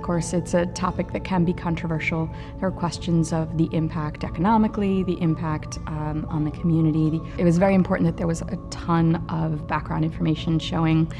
course, it's a topic that can be controversial. There are questions of the impact economically, the impact on the community. It was very important that there was a ton of background information showing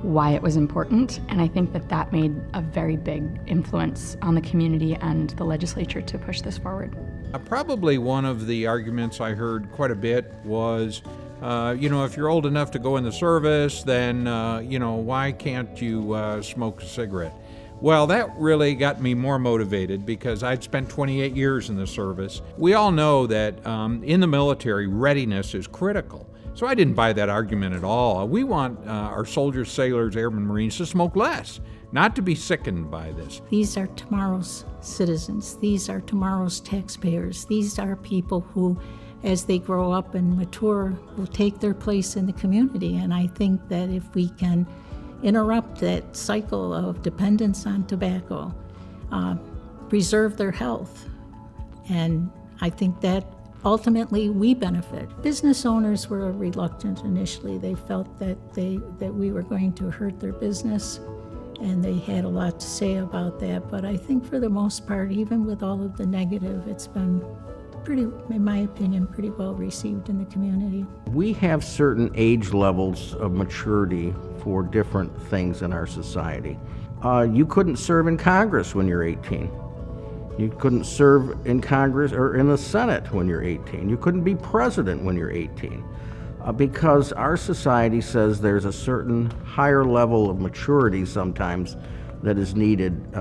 why it was important, and I think that that made a very big influence on the community and the legislature to push this forward. Probably one of the arguments I heard quite a bit was, if you're old enough to go in the service, then, why can't you smoke a cigarette? Well, that really got me more motivated because I'd spent 28 years in the service. We all know that in the military, readiness is critical. So I didn't buy that argument at all. We want our soldiers, sailors, airmen, Marines to smoke less, not to be sickened by this. These are tomorrow's citizens. These are tomorrow's taxpayers. These are people who, as they grow up and mature, will take their place in the community. And I think that if we can interrupt that cycle of dependence on tobacco, preserve their health, and I think that ultimately we benefit. Business owners were reluctant initially. They felt that we were going to hurt their business, and they had a lot to say about that. But I think for the most part, even with all of the negative, it's been pretty, in my opinion, pretty well received in the community. We have certain age levels of maturity for different things in our society. You couldn't serve in Congress when you're 18. You couldn't serve in Congress or in the Senate when you're 18. You couldn't be president when you're 18. Because our society says there's a certain higher level of maturity sometimes that is needed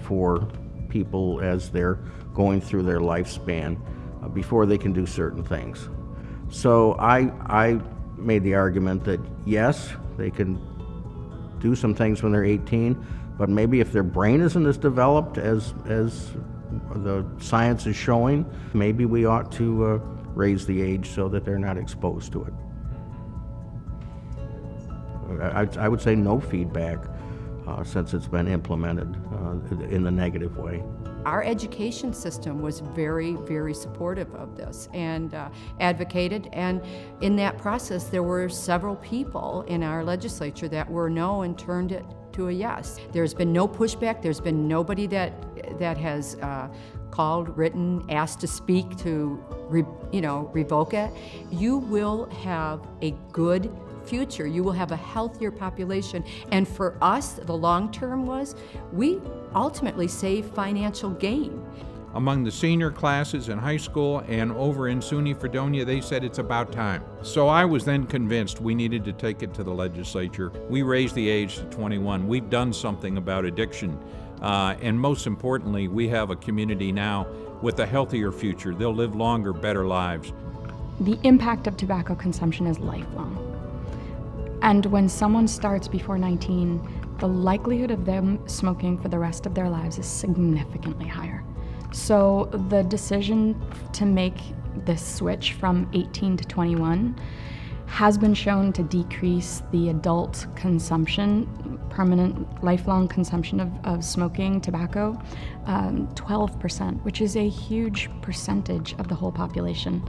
for people as they're going through their lifespan before they can do certain things. So I made the argument that yes, they can do some things when they're 18, but maybe if their brain isn't as developed as the science is showing, maybe we ought to raise the age so that they're not exposed to it. I would say no feedback since it's been implemented in the negative way. Our education system was very, very supportive of this and advocated, and in that process there were several people in our legislature that were no and turned it to a yes. There's been no pushback. There's been nobody that has called, written, asked to speak to revoke it. You will have a good future. You will have a healthier population. And for us, the long term was, we ultimately save financial gain. Among the senior classes in high school and over in SUNY Fredonia, they said it's about time. So I was then convinced we needed to take it to the legislature. We raised the age to 21. We've done something about addiction. And most importantly, we have a community now with a healthier future. They'll live longer, better lives. The impact of tobacco consumption is lifelong. And when someone starts before 19, the likelihood of them smoking for the rest of their lives is significantly higher. So the decision to make this switch from 18 to 21 has been shown to decrease the adult consumption, permanent, lifelong consumption of smoking tobacco, 12%, which is a huge percentage of the whole population.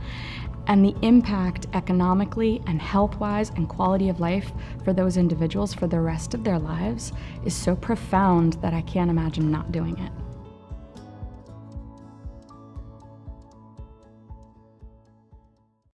And the impact economically and health-wise and quality of life for those individuals for the rest of their lives is so profound that I can't imagine not doing it.